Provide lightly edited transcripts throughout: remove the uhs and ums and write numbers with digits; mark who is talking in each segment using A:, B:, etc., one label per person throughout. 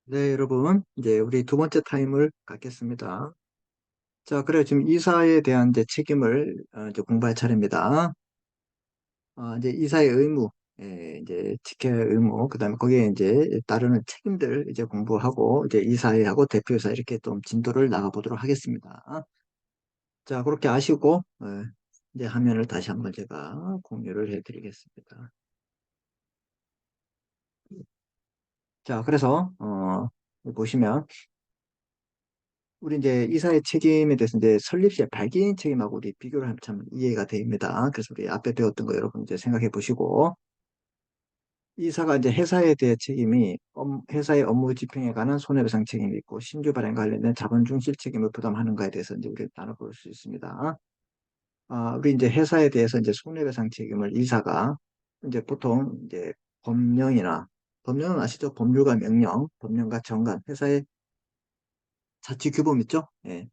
A: 네, 여러분. 이제 우리 두 번째 타임을 갖겠습니다. 자, 그래, 지금 이사에 대한 이제 책임을 이제 공부할 차례입니다. 이제 이사의 의무, 이제 지켜야 할 의무, 그 다음에 거기에 이제 따르는 책임들 이제 공부하고, 이제 이사회하고 대표이사 이렇게 좀 진도를 나가보도록 하겠습니다. 자, 그렇게 아시고, 이제 화면을 다시 한번 제가 공유를 해드리겠습니다. 자, 그래서, 보시면, 우리 이제 이사의 책임에 대해서 이제 설립 시에 발기인 책임하고 우리 비교를 하면 참 이해가 됩니다. 그래서 우리 앞에 배웠던 거 여러분 이제 생각해 보시고, 이사가 이제 회사에 대해 책임이 회사의 업무 집행에 관한 손해배상 책임이 있고, 신규 발행 관련된 자본 중실 책임을 부담하는가에 대해서 이제 우리 나눠볼 수 있습니다. 우리 이제 회사에 대해서 이제 손해배상 책임을 이사가 이제 보통 이제 법령이나 법령은 아시죠? 법률과 명령, 법령과 정관, 회사의 자치규범 있죠? 예.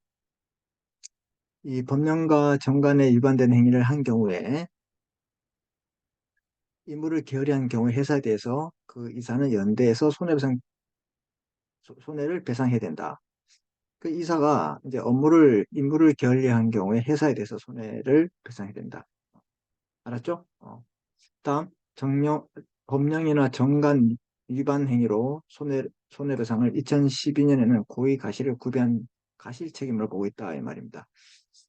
A: 이 법령과 정관에 위반되는 행위를 한 경우에 임무를 게을리한 경우에 회사에 대해서 그 이사는 연대해서 손해를 배상해야 된다. 그 이사가 이제 임무를 게을리한 경우에 회사에 대해서 손해를 배상해야 된다. 알았죠? 다음 법령이나 정관 위반 행위로 손해배상을 2012년에는 고의 가실을 구비한 가실 책임으로 보고 있다 이 말입니다.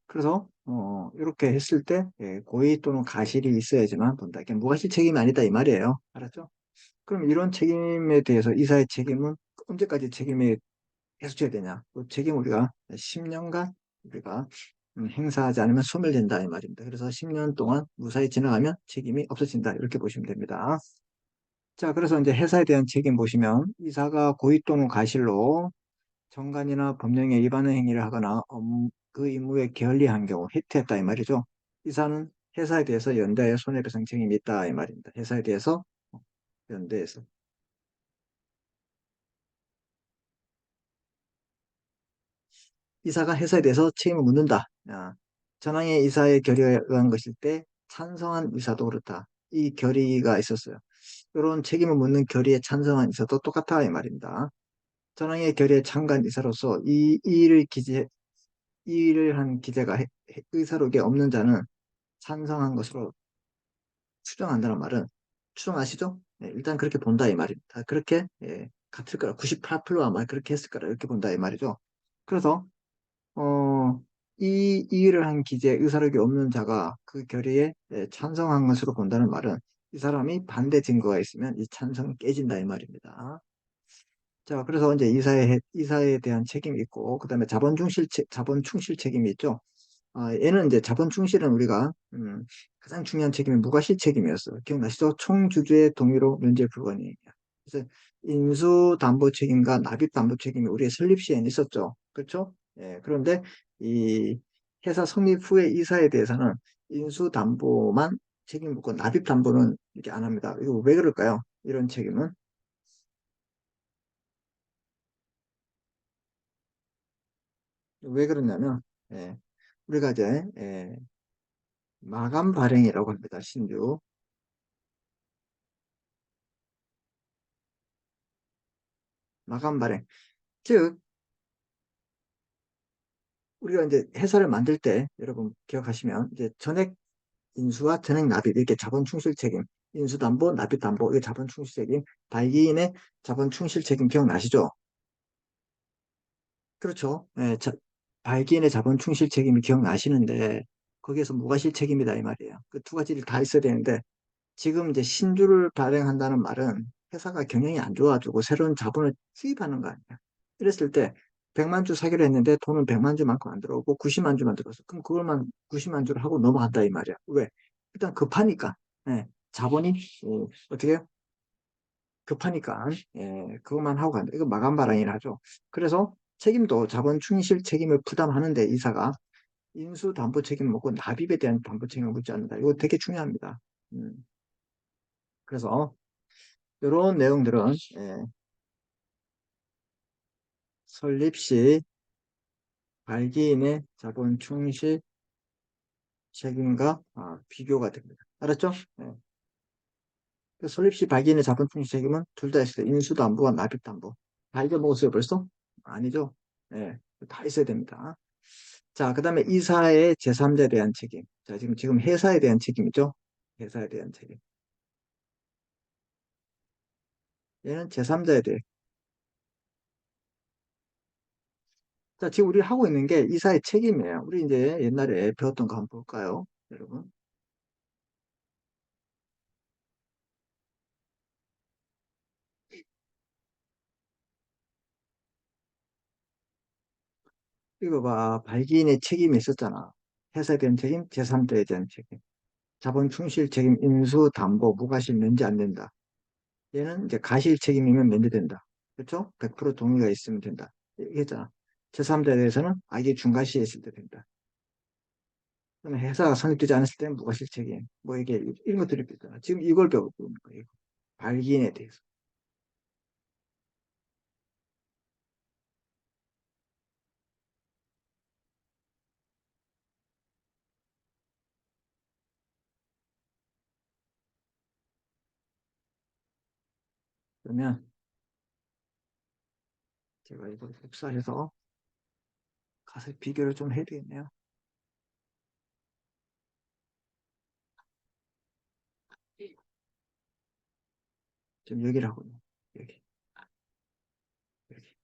A: 그래서 이렇게 했을 때 고의 또는 가실이 있어야지만 본다. 이게 무과실 책임이 아니다 이 말이에요. 알았죠? 그럼 이런 책임에 대해서 이사의 책임은 언제까지 책임이 계속해야 되냐? 그 책임 우리가 10년간 우리가 행사하지 않으면 소멸된다 이 말입니다. 그래서 10년 동안 무사히 지나가면 책임이 없어진다 이렇게 보시면 됩니다. 자, 그래서 이제 회사에 대한 책임 보시면 이사가 고의 또는 가실로 정관이나 법령에 위반의 행위를 하거나 그 임무에 게을리한 경우 해태했다 이 말이죠. 이사는 회사에 대해서 연대에 손해배상 책임이 있다 이 말입니다. 회사에 대해서 연대해서 이사가 회사에 대해서 책임을 묻는다. 전항의 이사의 결의에 의한 것일 때 찬성한 이사도 그렇다. 이 결의가 있었어요. 이런 책임을 묻는 결의에 찬성한 이사도 똑같다 이 말입니다. 전항의 결의에 참가한 이사로서 이 일을 한 기재가 의사록에 없는 자는 찬성한 것으로 추정한다는 말은 추정하시죠? 네, 일단 그렇게 본다 이 말입니다. 그렇게 같을 거라 98% 아마 그렇게 했을 거라 이렇게 본다 이 말이죠. 그래서 어, 이 일을 한 기재 의사록이 없는 자가 그 결의에 찬성한 것으로 본다는 말은 이 사람이 반대 증거가 있으면 이 찬성이 깨진다 이 말입니다. 자, 그래서 이제 이사에 대한 책임이 있고, 그 다음에 자본 충실 책임이 있죠. 얘는 이제 자본 충실은 우리가, 가장 중요한 책임이 무과실 책임이었어. 기억나시죠? 총주주의 동의로 면제 불가능이에요. 그래서 인수담보 책임과 납입담보 책임이 우리의 설립 시에는 있었죠. 그렇죠? 예, 그런데 이 회사 성립 후에 이사에 대해서는 인수담보만 책임 묻고 납입담보는 이렇게 안 합니다. 이거 왜 그럴까요? 이런 책임은? 왜 그러냐면, 예, 우리가 이제, 마감 발행이라고 합니다. 신규. 마감 발행. 즉, 우리가 이제 회사를 만들 때, 여러분 기억하시면, 이제 전액 인수와 전액 납입, 이렇게 자본 충실 책임, 인수담보, 납입담보, 이게 자본 충실 책임, 발기인의 자본 충실 책임 기억나시죠? 그렇죠. 발기인의 자본 충실 책임이 기억나시는데, 거기에서 무과실 책임이다, 이 말이에요. 그 두 가지를 다 있어야 되는데, 지금 이제 신주를 발행한다는 말은 회사가 경영이 안 좋아지고 새로운 자본을 투입하는 거 아니야. 이랬을 때 100만 주 사기로 했는데 돈은 100만 주만큼 안 들어오고 90만 주만 들어왔어. 그럼 그걸만 90만 주를 하고 넘어간다 이 말이야. 왜? 일단 급하니까. 자본이 어떻게 해요? 급하니까 그것만 하고 간다. 이거 마감 발행이라 하죠. 그래서 책임도 자본 충실 책임을 부담하는데 이사가 인수 담보 책임을 묻고 납입에 대한 담보 책임을 묻지 않는다. 이거 되게 중요합니다. 음, 그래서 이런 내용들은 설립 시 발기인의 자본 충실 책임과 비교가 됩니다. 알았죠? 그 설립 시 발기인의 자본 충실 책임은 둘 다 있어요. 인수담보와 납입담보. 다 잊어먹었어요, 벌써? 아니죠? 네, 다 있어야 됩니다. 자, 그 다음에 이사의 제3자에 대한 책임. 자, 지금 회사에 대한 책임이죠? 회사에 대한 책임. 얘는 제3자에 대해. 자, 지금 우리 하고 있는 게 이사의 책임이에요. 우리 이제 옛날에 배웠던 거 한번 볼까요? 여러분. 이거 봐. 발기인의 책임이 있었잖아. 회사에 대한 책임, 제3자에 대한 책임. 자본 충실 책임, 인수, 담보, 무과실 면제 안 된다. 얘는 이제 가실 책임이면 면제된다. 그렇죠? 100% 동의가 있으면 된다. 얘기했잖아. 제3자에 대해서는 이게 중과실에 있을 때 된다. 그러면 회사가 성립되지 않았을 때는 무과실 책임. 뭐 이게 이런 것들이 있잖아. 지금 이걸 배우고 있는 거예요. 발기인에 대해서. 그러면 제가 이걸 복사해서 가서 비교를 좀 해야 되겠네요. 지금 여기를 하고 있는 여기, 여기.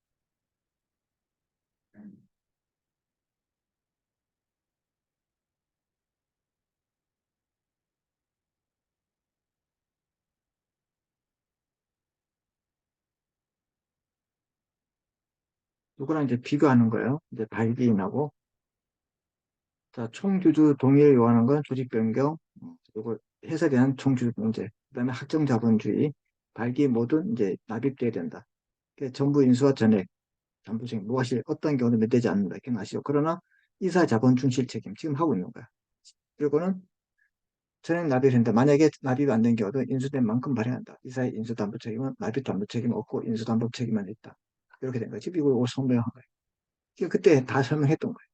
A: 누구랑 이제 비교하는 거예요. 이제 발기인하고. 자, 총주주 동의를 요하는 건 조직 변경, 그리고 회사에 대한 총주주 문제, 그다음에 학정 자본주의, 발기 모든 이제 납입돼야 된다. 정부 인수와 전액, 잠부적 무과실 어떤 경우도 면되지 않는다. 기억나시죠? 그러나 이사 자본 충실 책임 지금 하고 있는 거야. 그리고는 전액 납입을 한다. 만약에 납입이 안 된 경우도 인수된 만큼 발행한다. 이사의 인수담보 책임은 납입 담보 책임 없고 인수담보 책임만 있다. 이렇게 된 거야. 지금 이거 설명한 거예요. 그때 다 설명했던 거예요.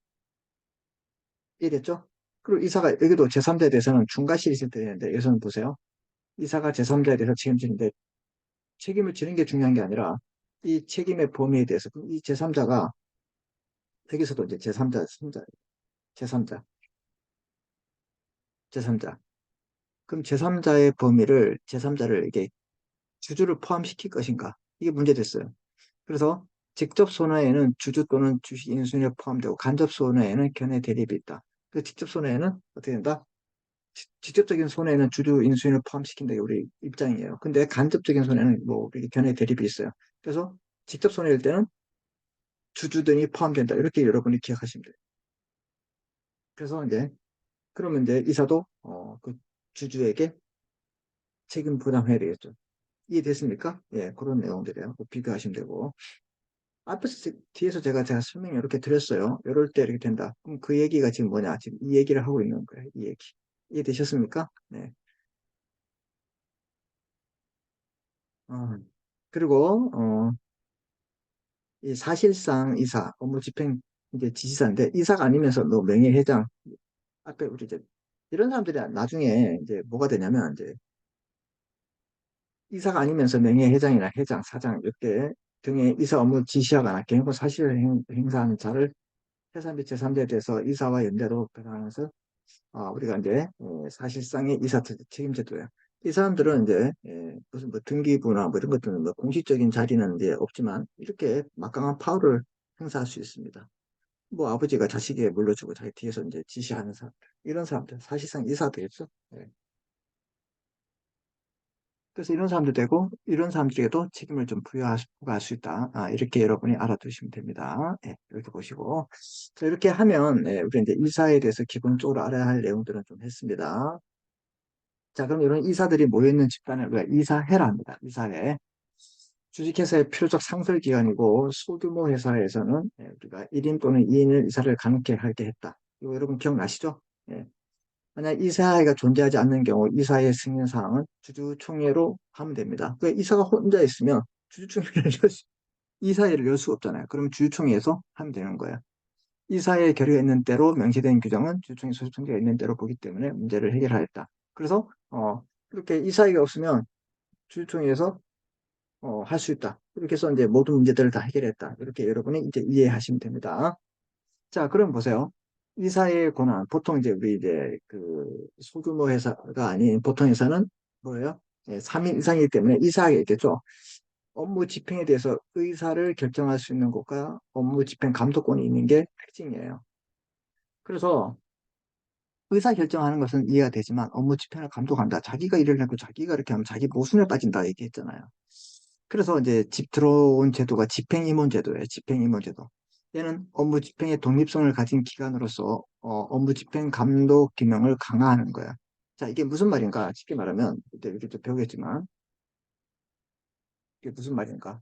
A: 이해됐죠? 그리고 이사가 여기도 제3자에 대해서는 중과실이 있을 때 되는데 여기서는 보세요. 이사가 제3자에 대해서 책임지는데 책임을 지는 게 중요한 게 아니라 이 책임의 범위에 대해서 이 제3자가 여기서도 이제 제3자, 3자, 제3자, 제3자. 그럼 제3자의 범위를 제3자를 이게 주주를 포함시킬 것인가? 이게 문제됐어요. 그래서 직접 손해에는 주주 또는 주식 인수인이 포함되고 간접 손해에는 견해 대립이 있다. 그 직접 손해에는 어떻게 된다? 직접적인 손해는 주주 인수인을 포함시킨다. 게 우리 입장이에요. 근데 간접적인 손해는 뭐 이렇게 견해 대립이 있어요. 그래서 직접 손해일 때는 주주 등이 포함된다. 이렇게 여러분이 기억하시면 돼요. 그래서 이제 그러면 이제 이사도 그 주주에게 책임 부담해야 되겠죠. 이해됐습니까? 예, 그런 내용들이에요. 비교하시면 되고. 앞에서 뒤에서 제가 설명 이렇게 드렸어요. 이럴 때 이렇게 된다. 그럼 그 얘기가 지금 뭐냐? 지금 이 얘기를 하고 있는 거예요. 이 얘기. 이해되셨습니까? 네. 어, 그리고 이 사실상 이사, 업무 집행 이제 지시사인데 이사가 아니면서 너 명예회장 앞에 우리 이제 이런 사람들이 나중에 이제 뭐가 되냐면 이제 이사가 아니면서 명예회장이나 회장, 사장 이렇게 등의 이사 업무 지시하거나 경영 사실을 행사하는 자를 회사 및 제3자에 대해서 이사와 연대로 배당하면서 우리가 이제 사실상의 이사 책임제도예요. 이 사람들은 이제 무슨 뭐 등기부나 뭐 이런 것들은 뭐 공식적인 자리는 이제 없지만 이렇게 막강한 파워를 행사할 수 있습니다. 뭐 아버지가 자식에게 물려주고 자기 뒤에서 이제 지시하는 사람들 이런 사람들 사실상 이사들이죠. 예. 그래서 이런 사람도 되고 이런 사람들에게도 책임을 좀 부여할 수 있다. 이렇게 여러분이 알아두시면 됩니다. 예, 이렇게 보시고 자, 이렇게 하면 우리 이제 이사에 대해서 기본적으로 알아야 할 내용들은 좀 했습니다. 자, 그럼 이런 이사들이 모여있는 집단을 우리가 이사회라 합니다. 이사회. 주식회사의 필요적 상설기관이고 소규모 회사에서는 우리가 1인 또는 2인을 이사를 가능케 하게 했다. 이거 여러분 기억나시죠? 예. 만약 이사회가 존재하지 않는 경우 이사의 승인 사항은 주주총회로 하면 됩니다. 그 이사가 혼자 있으면 주주총회를 이사회를 열 수가 없잖아요. 그럼 주주총회에서 하면 되는 거예요. 이사회 결의가 있는 대로 명시된 규정은 주주총회 소집 통지가 있는 대로 보기 때문에 문제를 해결하였다. 그래서 그렇게 이사회가 없으면 주주총회에서 할 수 있다. 이렇게 해서 이제 모든 문제들을 다 해결했다. 이렇게 여러분이 이제 이해하시면 됩니다. 자, 그럼 보세요. 이사의 권한. 보통 이제 우리 이제 그 소규모 회사가 아닌 보통 회사는 뭐예요? 3인 이상이기 때문에 이사하게 있겠죠. 업무 집행에 대해서 의사를 결정할 수 있는 곳과 업무 집행 감독권이 있는 게 특징이에요. 그래서 의사 결정하는 것은 이해가 되지만 업무 집행을 감독한다. 자기가 일을 하고 자기가 이렇게 하면 자기 모순에 빠진다 얘기했잖아요. 그래서 이제 집 들어온 제도가 집행임원 제도예요. 집행임원 제도. 얘는 업무 집행의 독립성을 가진 기관으로서 업무 집행 감독 기능을 강화하는 거야. 자, 이게 무슨 말인가? 쉽게 말하면 이제 이렇게 좀 배우겠지만 이게 무슨 말인가?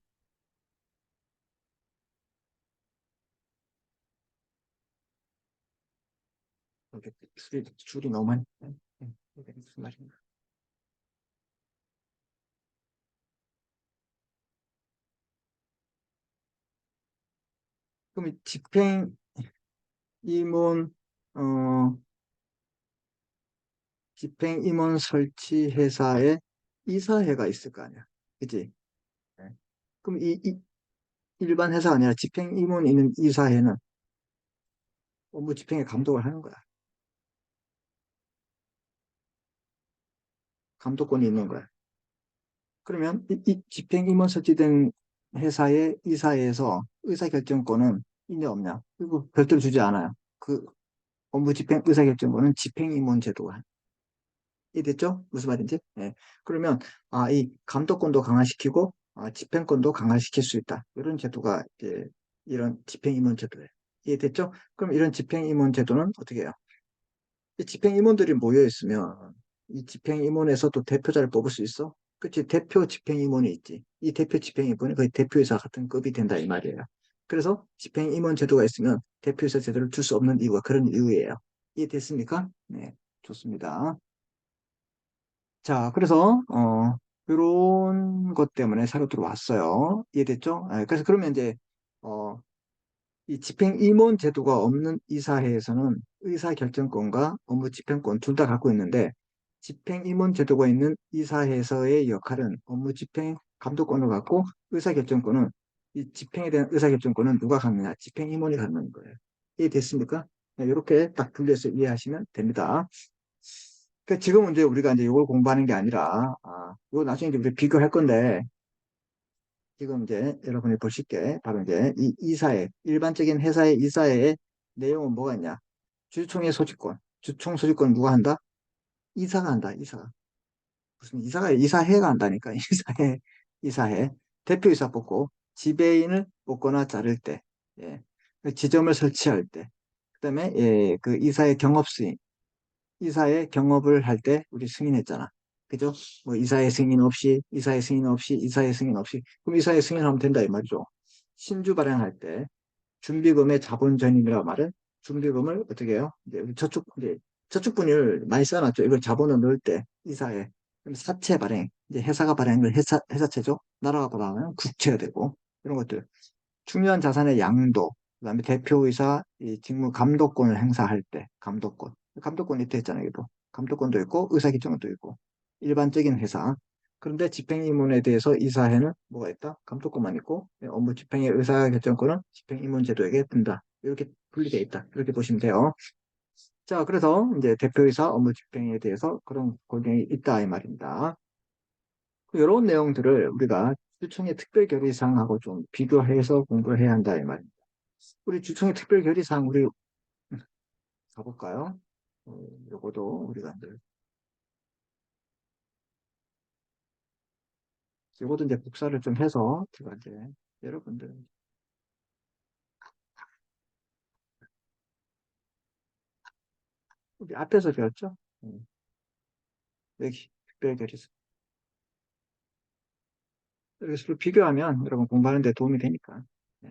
A: 이렇게 줄이 너무 많이. 이게 무슨 말인가? 그럼 이 집행임원 어 집행임원 설치 회사에 이사회가 있을 거 아니야. 그치? 네. 그럼 이 일반 회사가 아니라 집행임원이 있는 이사회는 업무 집행에 감독을 하는 거야. 감독권이 있는 거야. 그러면 이 집행임원 설치된 회사의 이사회에서 의사결정권은 있냐 없냐? 이거 별도로 주지 않아요. 그 업무 집행 의사결정권은 집행임원 제도가 이해됐죠? 무슨 말인지? 예. 그러면 이 감독권도 강화시키고 집행권도 강화시킬 수 있다. 이런 제도가 이제 이런 집행임원 제도예요. 이해됐죠? 그럼 이런 집행임원 제도는 어떻게 해요? 이 집행임원들이 모여 있으면 이 집행임원에서도 대표자를 뽑을 수 있어? 그치? 대표 집행임원이 있지. 이 대표 집행임원이 거의 대표이사 같은 급이 된다 이 말이에요. 그래서 집행임원 제도가 있으면 대표이사 제도를 둘 수 없는 이유가 그런 이유예요. 이해됐습니까? 네, 좋습니다. 자, 그래서 이런 것 때문에 새로 들어왔어요. 이해됐죠? 그래서 그러면 이제 어, 이 집행임원 제도가 없는 이사회에서는 의사결정권과 업무 집행권 둘 다 갖고 있는데 집행임원 제도가 있는 이사회에서의 역할은 업무 집행 감독권을 갖고 의사결정권은 이 집행에 대한 의사결정권은 누가 갖느냐? 집행임원이 갖는 거예요. 이해됐습니까? 네, 이렇게 딱 분리해서 이해하시면 됩니다. 그 지금은 이제 우리가 이제 이걸 공부하는 게 아니라 이거 나중에 이제 우리 비교할 건데 지금 이제 여러분이 보실 게 바로 이제 이 이사회, 일반적인 회사의 이사회의 내용은 뭐가 있냐? 주주총회 소집권. 주총 소집권 누가 한다? 이사가 한다, 이사가. 무슨 이사가, 이사회가 한다니까, 이사회, 이사회. 대표이사 뽑고, 지배인을 뽑거나 자를 때, 예. 그 지점을 설치할 때, 그 다음에, 그 이사의 경업수임, 이사의 경업을 할 때 우리 승인했잖아. 그죠? 뭐 이사의 승인 없이, 이사의 승인 없이, 이사의 승인 없이. 그럼 이사의 승인하면 된다 이 말이죠. 신주 발행할 때 준비금의 자본 전입이라고 말은 준비금을 어떻게 해요? 이제 우리 이제 저축분을 많이 써놨죠. 이걸 자본을 넣을 때 이사에 그럼 사채 발행, 이제 회사가 발행한 걸 회사채죠. 나라가 발행하면 국채가 되고 이런 것들. 중요한 자산의 양도, 그다음에 대표이사 이 직무 감독권을 행사할 때 감독권. 감독권이 있다 했잖아요. 여기도. 감독권도 있고 의사결정권도 있고 일반적인 회사. 그런데 집행임원에 대해서 이사회는 뭐가 있다? 감독권만 있고 업무 집행의 의사결정권은 집행임원제도에게 든다. 이렇게 분리되어 있다. 이렇게 보시면 돼요. 자, 그래서 이제 대표이사 업무 집행에 대해서 그런 권한이 있다 이 말입니다. 이런 내용들을 우리가 주총의 특별결의사항하고 좀 비교해서 공부를 해야 한다 이 말입니다. 우리 주총의 특별결의사항 우리 가볼까요? 요거도 우리가 이제 요것도 이제 복사를 좀 해서 제가 이제 여러분들 우리 앞에서 배웠죠? 여기 특별결의사 이렇게 서로 비교하면 여러분 공부하는 데 도움이 되니까 네,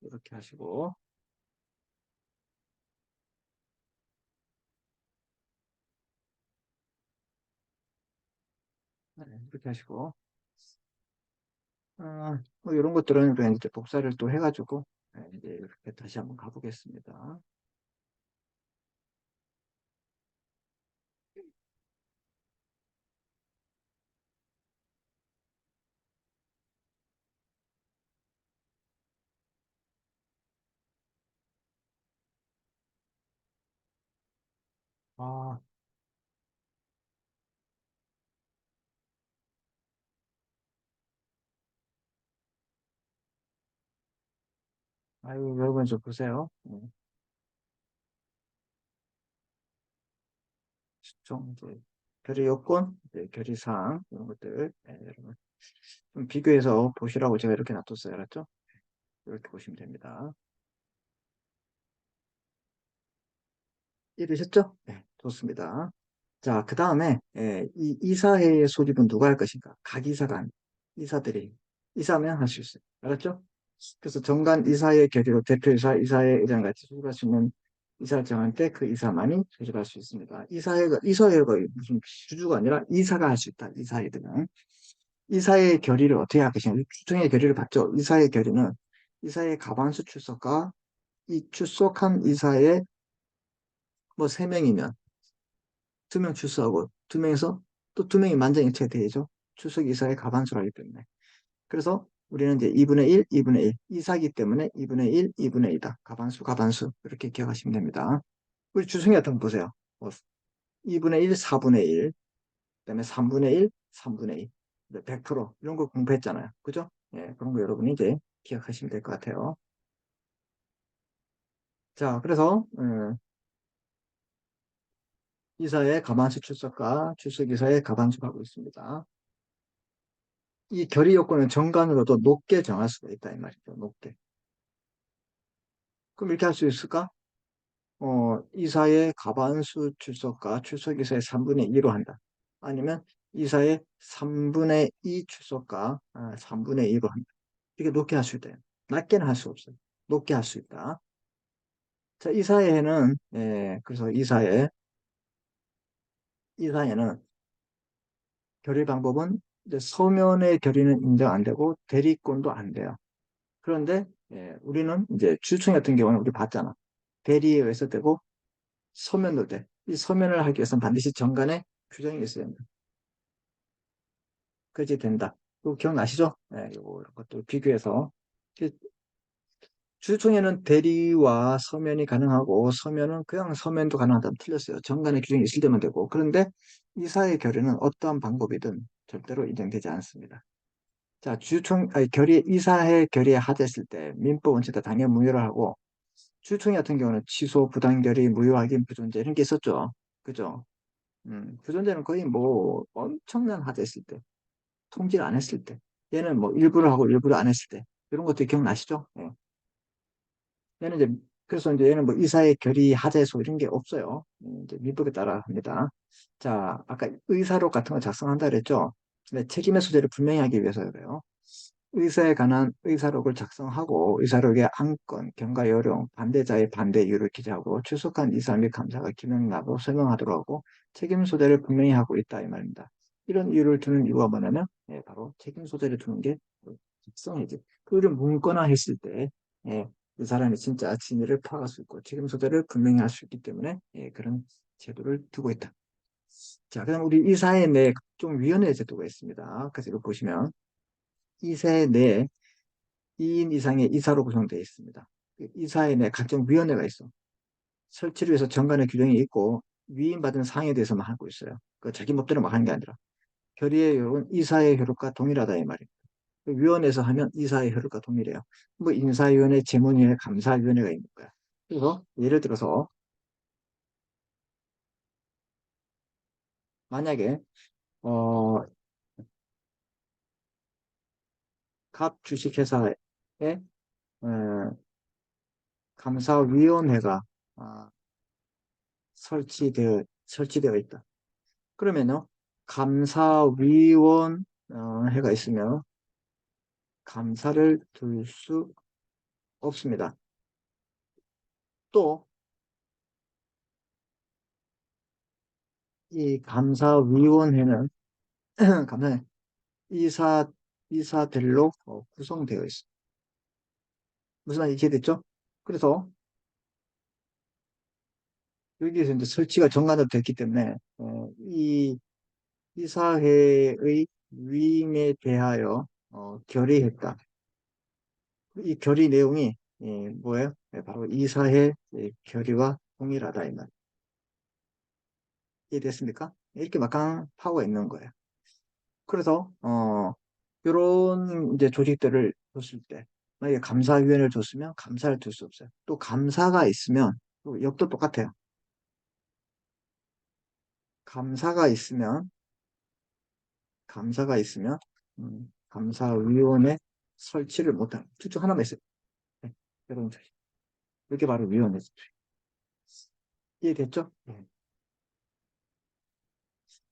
A: 이렇게 하시고 네, 이렇게 하시고 뭐 이런 것들은 그냥 이제 복사를 또 해가지고 이제 이렇게 다시 한번 가보겠습니다. 아, 아유, 여러분 좀 보세요. 좀 이제 결의 요건, 이제 결의 사항 이런 것들 여러분 좀 비교해서 보시라고 제가 이렇게 놔뒀어요. 알았죠? 이렇게 보시면 됩니다. 이해되셨죠? 네, 좋습니다. 자, 그 다음에 이 이사회의 소집은 누가 할 것인가? 각 이사가 이사들이 이사면 할 수 있어요. 알았죠? 그래서 정관 이사의 결의로 대표이사, 이사회 의장 같이 소집할 수 있는 이사를 정할 때 그 이사만이 소집할 수 있습니다. 이사회가 무슨 주주가 아니라 이사가 할 수 있다. 이사회들은. 이사의 결의를 어떻게 할 것이냐. 주총의 결의를 받죠. 이사의 결의는 이사의 가반수 출석과 이 출석한 이사의 뭐 세 명이면 두 명 출석하고 두 명에서 또 두 명이 만장일치가 되죠. 출석 이사의 가반수라기 때문에. 그래서 우리는 이제 2분의 1, 2분의 1. 이사기 때문에 2분의 1, 2분의 2다. 가반수, 가반수. 이렇게 기억하시면 됩니다. 우리 주승이 같은 거 보세요. 뭐 2분의 1, 4분의 1. 그다음에 3분의 1, 3분의 2. 100% 이런 거 공부했잖아요. 그죠? 예, 그런 거 여러분이 이제 기억하시면 될 것 같아요. 자, 그래서 이사의 가반수 출석과 출석 이사의 가반수 가고 있습니다. 이 결의 요건은 정관으로도 높게 정할 수가 있다 이 말이죠. 높게. 그럼 이렇게 할 수 있을까? 이사의 가반수 출석과 출석 이사의 3분의 2로 한다. 아니면 이사의 3분의 2 출석과 3분의 2로 한다. 이게 높게 할 수 있다. 낮게는 할 수 없어요. 높게 할 수 있다. 자, 이사회는 그래서 이사회는 결의 방법은 이제 서면의 결의는 인정 안 되고 대리권도 안 돼요. 그런데 우리는 이제 주총 같은 경우는 우리 봤잖아. 대리에 의해서 되고 서면도 돼. 이 서면을 하기 위해서는 반드시 정관에 규정이 있어야 된다. 그렇지 된다. 이거 기억나시죠? 네, 이거 이런 것도 비교해서 주총에는 대리와 서면이 가능하고 서면은 그냥 서면도 가능하다면 틀렸어요. 정관에 규정이 있을 때만 되고 그런데 이사의 결의는 어떠한 방법이든 절대로 인정되지 않습니다. 자, 아니, 이사회 결의에 하자했을 때 민법 원칙에 당연 무효를 하고 주총회 같은 경우는 취소, 부당결의, 무효확인, 부존재 이런 게 있었죠. 그죠? 부존재는 거의 뭐 엄청난 하자했을 때, 통지를 안 했을 때, 얘는 뭐 일부러 하고 일부러 안 했을 때 이런 것도 기억나시죠? 예. 얘는 이제 그래서 이제 얘는 뭐 이사회 결의 하자에서 이런 게 없어요. 이제 민법에 따라 합니다. 자, 아까 의사록 같은 거 작성한다 그랬죠? 근데 책임의 소재를 분명히 하기 위해서 그래요. 의사에 관한 의사록을 작성하고 의사록의 안건, 경과 요령, 반대자의 반대 이유를 기재하고 출석한 이사 및 감사가 기명나고 설명하도록 하고 책임 소재를 분명히 하고 있다 이 말입니다. 이런 이유를 두는 이유가 뭐냐면 바로 책임 소재를 두는 게 작성이지. 그를 묻거나 했을 때 이 사람이 진짜 진위를 파악할 수 있고 책임 소재를 분명히 할 수 있기 때문에 그런 제도를 두고 있다. 자, 그다음 우리 이사회 내 각종 위원회 제도가 있습니다. 그래서 이거 보시면 이사회 내 2인 이상의 이사로 구성되어 있습니다. 그 이사회 내 각종 위원회가 있어. 설치를 위해서 정관의 규정이 있고 위임받은 사항에 대해서만 하고 있어요. 그 자기 멋대로 막 하는 게 아니라 결의의 효력은 이사의 효력과 동일하다 이 말이에요. 그 위원회에서 하면 이사의 효력과 동일해요. 뭐 인사위원회, 재문위원회, 감사위원회가 있는 거야. 그래서 예를 들어서 만약에 어, 갑 주식회사에 어, 감사위원회가 어, 설치되어 있다. 그러면요, 감사위원 회가 있으면 감사를 둘 수 없습니다. 또 이 감사위원회는 감사 이사 이사들로 구성되어 있어. 무슨 말인지 이해됐죠? 그래서 여기에서 이제 설치가 정관으로 됐기 때문에 이 이사회의 위임에 대하여 결의했다. 이 결의 내용이 뭐예요? 바로 이사회 결의와 동일하다 이 말. 이해됐습니까? 이렇게 막강한 파워가 있는 거예요. 그래서 이런 이제 조직들을 줬을 때 만약에 감사위원회를 줬으면 감사를 둘 수 없어요. 또 감사가 있으면 또 역도 똑같아요. 감사가 있으면 감사가 있으면 감사위원회 설치를 못하는 둘 중 하나만 있어요. 네, 여러분 이게 바로 위원회죠. 이해됐죠? 네.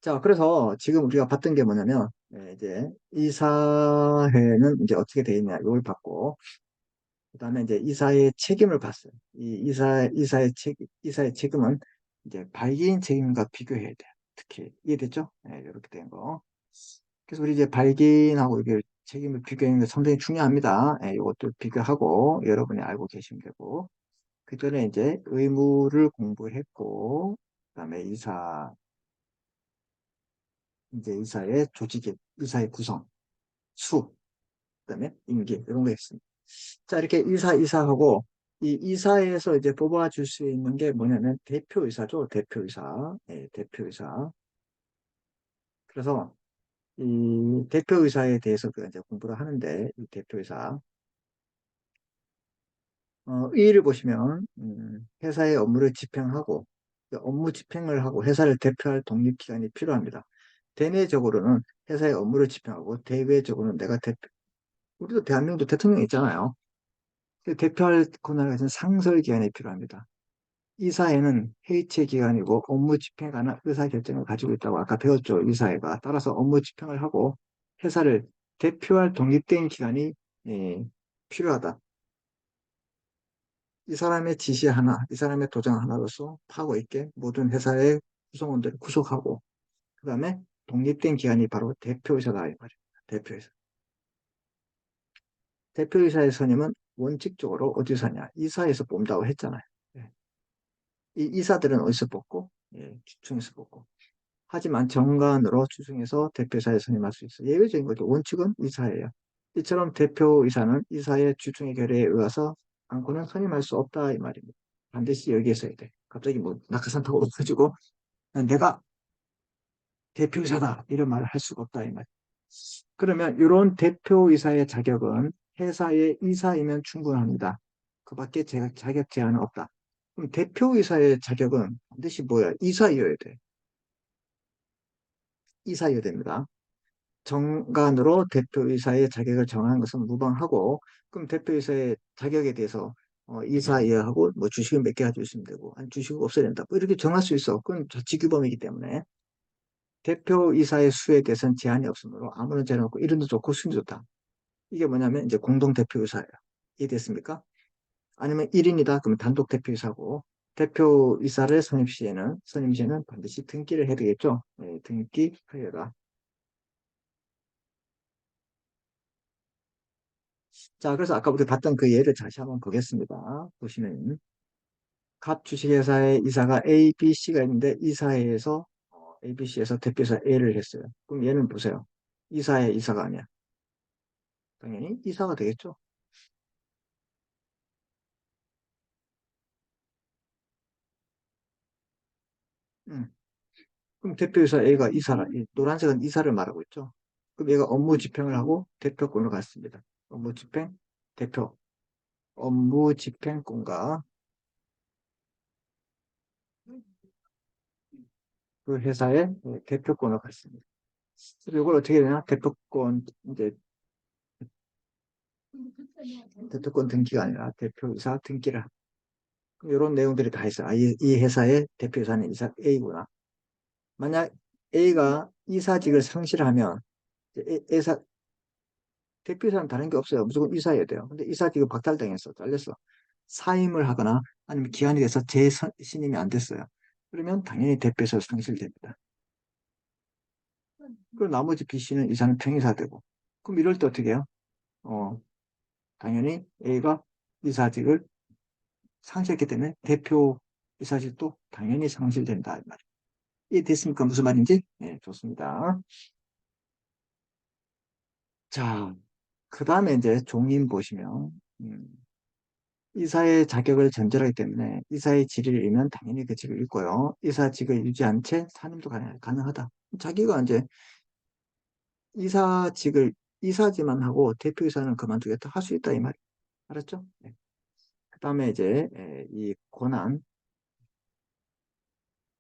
A: 자, 그래서 지금 우리가 봤던 게 뭐냐면 이제 이사회는 이제 어떻게 돼 있냐 이걸 봤고 그다음에 이제 이사의 책임을 봤어요. 이 이사의 책임은 이제 발기인 책임과 비교해야 돼요. 특히 이해됐죠? 네, 이렇게 된 거. 그래서 우리 이제 발기인하고 이게 책임을 비교하는 게 상당히 중요합니다. 예, 이것도 비교하고 여러분이 알고 계시면 되고 그 전에 이제 의무를 공부했고 그다음에 이제 이사의 조직의 이사의 구성, 수, 그다음에 임기 이런 거 있습니다. 자, 이렇게 이사하고 이 이사에서 이제 뽑아줄 수 있는 게 뭐냐면 대표이사죠. 대표이사. 예, 대표이사. 그래서 이 대표이사에 대해서 그 이제 공부를 하는데 이 대표이사 의의를 보시면 회사의 업무를 집행하고 그 업무 집행을 하고 회사를 대표할 독립기관이 필요합니다. 대내적으로는 회사의 업무를 집행하고 대외적으로는 내가 대표 우리도 대한민국도 대통령 있잖아요. 그 대표할 권한을 가진 상설기관이 필요합니다. 이사회는 회의체 기관이고 업무 집행에 관한 의사결정을 가지고 있다고 아까 배웠죠. 이사회가. 따라서 업무 집행을 하고 회사를 대표할 독립된 기관이 예, 필요하다. 이 사람의 지시 하나, 이 사람의 도장 하나로서 파워 있게 모든 회사의 구성원들을 구속하고 그 다음에 독립된 기관이 바로 대표이사다 이 말입니다. 대표이사. 대표이사의 선임은 원칙적으로 어디서 하냐? 이사에서 뽑는다고 했잖아요. 예. 이 이사들은 어디서 뽑고? 예, 주중에서 뽑고. 하지만 정관으로 추승해서 대표이사에 선임할 수 있어. 예외적인 거죠. 원칙은 이사예요. 이처럼 대표이사는 이사의 주중의 결의에 의해서 안고는 선임할 수 없다 이 말입니다. 반드시 여기에 서야 돼. 갑자기 뭐 낙하산 타고 없어지고 내가 대표이사다 이런 말을 할 수가 없다 이 말. 그러면 이런 대표이사의 자격은 회사의 이사이면 충분합니다. 그밖에 자격 제한은 없다. 그럼 대표이사의 자격은 반드시 뭐야? 이사여야 돼. 이사여야 됩니다. 정관으로 대표이사의 자격을 정하는 것은 무방하고, 그럼 대표이사의 자격에 대해서 이사이하고 뭐 주식을 몇 개 가지고 있으면 되고, 아니 주식을 없애야 된다. 뭐 이렇게 정할 수 있어. 그건 자치규범이기 때문에 대표이사의 수에 대해서는 제한이 없으므로 아무런 제한 없고 이름도 좋고 순도 좋다. 이게 뭐냐면 이제 공동 대표이사예요. 이해됐습니까? 아니면 1인이다. 그러면 단독 대표이사고 대표이사를 선임 시에는 반드시 등기를 해야 되겠죠. 네, 등기하여라. 자, 그래서 아까 우리 봤던 그 예를 다시 한번 보겠습니다. 보시면 각 주식회사의 이사가 A, B, C가 있는데 이사회에서 A, B, C에서 대표이사 A를 했어요. 그럼 얘는 보세요. 이사의 이사가 아니야. 당연히 이사가 되겠죠. 음. 그럼 대표이사 A가 이사라. 이 노란색은 이사를 말하고 있죠. 그럼 얘가 업무 집행을 하고 대표권을 갖습니다. 업무 집행, 대표. 업무 집행권과 그 회사의 대표권을 갖습니다. 그래서 이걸 어떻게 되냐? 대표권 등기가 아니라 대표이사 등기를 이런 내용들이 다 있어요. 아, 이 회사의 대표이사는 이사 A구나. 만약 A가 이사직을 상실하면 A사, 대표이사는 다른 게 없어요. 무조건 이사여야 돼요. 근데 이사직을 박탈당했어. 잘렸어. 사임을 하거나 아니면 기한이 돼서 재신임이 안 됐어요. 그러면 당연히 대표이사 상실됩니다. 그리고 나머지 B, C는 이사는 평이사 되고 그럼 이럴 때 어떻게 해요? 어, 당연히 A가 이사직을 상실했기 때문에 대표 이사직도 당연히 상실된다. 이 말이에요. 이해됐습니까? 무슨 말인지? 네, 좋습니다. 자, 그 다음에 이제 종인 보시면, 이사의 자격을 전제하기 때문에 이사의 질의를 잃으면 당연히 그 직을 잃고요. 이사직을 유지한 채 산임도 가능하다. 자기가 이제 이사직을 이사지만 하고 대표이사는 그만두겠다 할 수 있다 이 말이에요. 알았죠? 네. 그 다음에 이제 이 권한,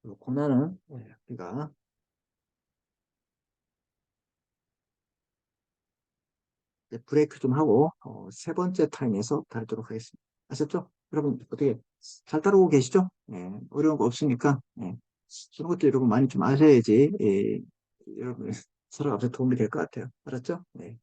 A: 이 권한은 우리가 이제 브레이크 좀 하고 세 번째 타임에서 다루도록 하겠습니다. 아셨죠? 여러분 어떻게 잘 따르고 계시죠? 예, 어려운 거 없으니까 그런 것도 여러분 많이 좀 아셔야지 여러분 서로 앞에 도움이 될 것 같아요. 알았죠? 네.